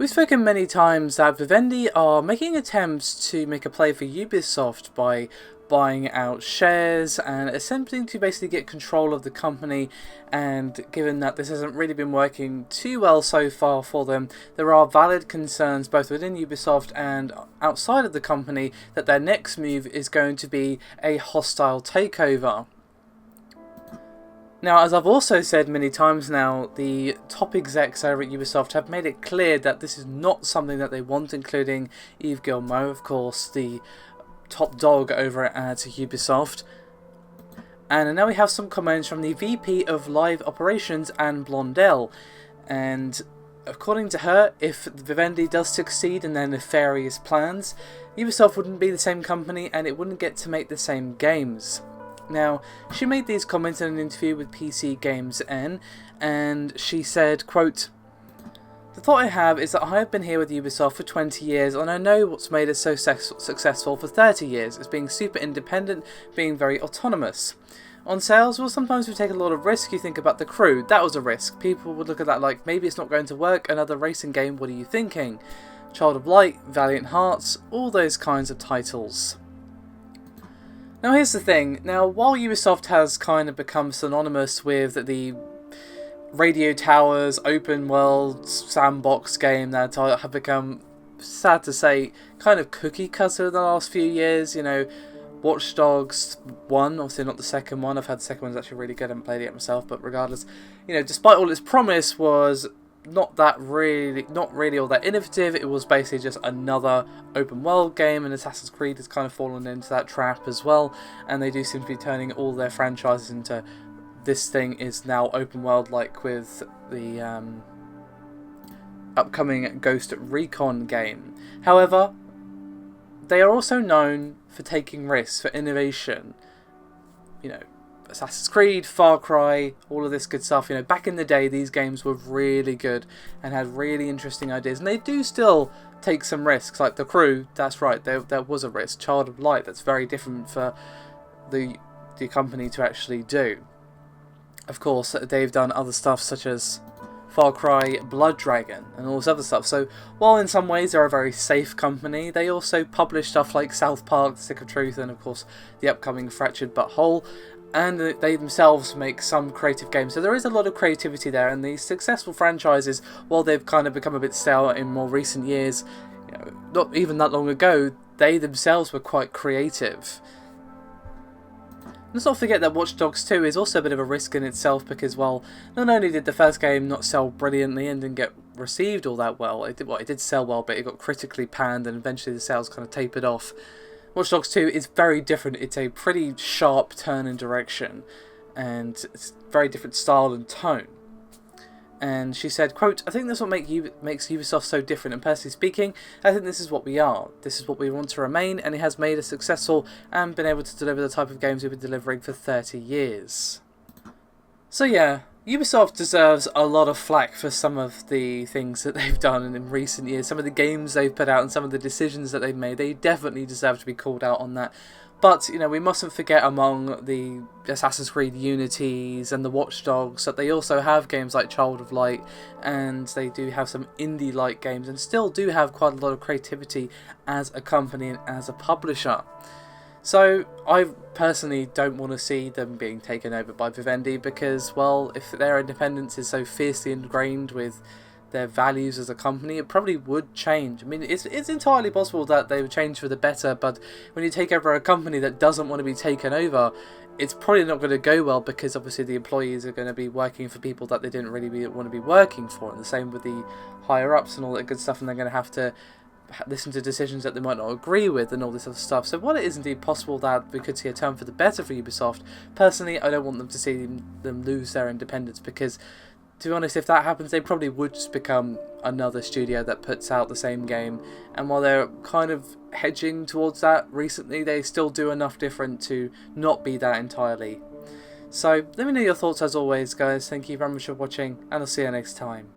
We've spoken many times that Vivendi are making attempts to make a play for Ubisoft by buying out shares and attempting to basically get control of the company, and given that this hasn't really been working too well so far for them, there are valid concerns both within Ubisoft and outside of the company that their next move is going to be a hostile takeover. Now, as I've also said many times now, the top execs over at Ubisoft have made it clear that this is not something that they want, including Yves Guillemot, of course, the top dog over at Ubisoft. And now we have some comments from the VP of Live Operations, Anne Blondell. And according to her, if Vivendi does succeed in their nefarious plans, Ubisoft wouldn't be the same company and it wouldn't get to make the same games. Now, she made these comments in an interview with PC Games N, and she said, quote, "The thought I have is that I have been here with Ubisoft for 20 years and I know what's made us so successful for 30 years. It's being super independent, being very autonomous. On sales, well, sometimes we take a lot of risk. You think about The Crew, that was a risk. People would look at that like, maybe it's not going to work, another racing game, what are you thinking? Child of Light, Valiant Hearts, all those kinds of titles." Now here's the thing, now while Ubisoft has kind of become synonymous with the Radio Towers open world sandbox game that have become, sad to say, kind of cookie cutter in the last few years, you know, Watch Dogs 1, obviously not the second one, I've had the second one, it's actually really good, I haven't played it yet myself, but regardless, you know, despite all its promise, was not really all that innovative. It was basically just another open world game, and Assassin's Creed has kind of fallen into that trap as well, and they do seem to be turning all their franchises into this thing is now open world, like with the upcoming Ghost Recon game. However, they are also known for taking risks, for innovation. You know, Assassin's Creed, Far Cry, all of this good stuff. You know, back in the day, these games were really good and had really interesting ideas, and they do still take some risks. Like The Crew, that's right, there was a risk. Child of Light, that's very different for the company to actually do. Of course, they've done other stuff such as Far Cry, Blood Dragon, and all this other stuff. So, while in some ways they're a very safe company, they also publish stuff like South Park, The Stick of Truth, and of course the upcoming Fractured But Whole. And they themselves make some creative games. So there is a lot of creativity there, and these successful franchises, while they've kind of become a bit stale in more recent years, you know, not even that long ago, they themselves were quite creative. Let's not forget that Watch Dogs 2 is also a bit of a risk in itself, because, well, not only did the first game not sell brilliantly and didn't get received all that well, it did sell well, but it got critically panned and eventually the sales kind of tapered off. Watch Dogs 2 is very different. It's a pretty sharp turn in direction, and it's very different style and tone. And she said, quote, "I think that's what makes Ubisoft so different, and personally speaking, I think this is what we are. This is what we want to remain, and it has made us successful and been able to deliver the type of games we've been delivering for 30 years. So yeah, Ubisoft deserves a lot of flack for some of the things that they've done in recent years, some of the games they've put out and some of the decisions that they've made. They definitely deserve to be called out on that. But, you know, we mustn't forget among the Assassin's Creed Unities and the Watch Dogs that they also have games like Child of Light, and they do have some indie-like games and still do have quite a lot of creativity as a company and as a publisher. So, I personally don't want to see them being taken over by Vivendi because, well, if their independence is so fiercely ingrained with their values as a company, it probably would change. I mean, it's entirely possible that they would change for the better, but when you take over a company that doesn't want to be taken over, it's probably not going to go well, because obviously the employees are going to be working for people that they didn't really want to be working for, and the same with the higher-ups and all that good stuff, and they're going to have to listen to decisions that they might not agree with and all this other stuff. So while it is indeed possible that we could see a turn for the better for Ubisoft, personally I don't want them to see them lose their independence, because to be honest, if that happens, they probably would just become another studio that puts out the same game, and while they're kind of hedging towards that recently, they still do enough different to not be that entirely. So let me know your thoughts as always, guys. Thank you very much for watching, and I'll see you next time.